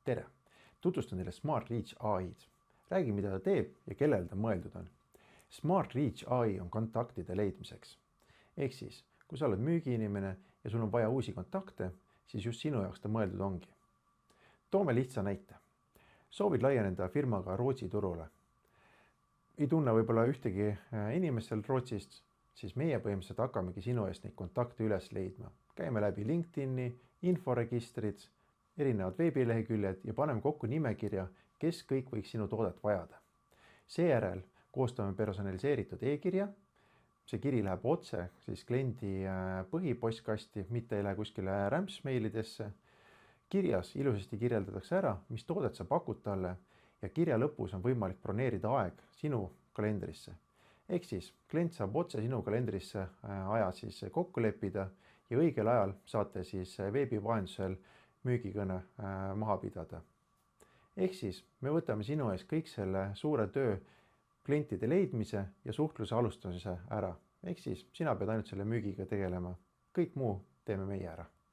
tere! Tutvustan teile Smart Reach AI-d. Räägin, mida ta teeb ja kellele ta mõeldud on. Smart Reach AI on kontaktide leidmiseks. Ehk siis, kui sa oled müügiinimene ja sul on vaja uusi kontakte, siis just sinu jaoks ta mõeldud ongi. Toome lihtsa näite. Soovid laieneda firmaga Rootsi turule. Ei tunne võib-olla ühtegi inimest seal Rootsist, siis meie põhimõtteliselt hakkamegi sinu eest neid kontakte üles leidma. Käime läbi LinkedIni, inforegistrid, erinevad veebileheküljed ja paneme kokku nimekirja, kes kõik võiks sinu toodet vajada. Seejärel koostame personaliseeritud e-kirja. See kiri läheb otse siis kliendi põhipostkasti, mitte ei lähe kuskile rämpsmeilidesse. Kirjas ilusasti kirjeldatakse ära, mis toodet sa pakud talle ja kirja lõpus on võimalik broneerida aeg sinu kalendrisse. Ehk siis klient saab otse sinu kalendrisse aja siis kokku leppida ja õigel ajal saate siis veebi vahendusel müügikõne maha pidada. Ehk siis me võtame sinu ees kõik selle suure töö klientide leidmise ja suhtluse alustamise ära. Ehk siis sina pead ainult selle müügiga tegelema. Kõik muu teeme meie ära.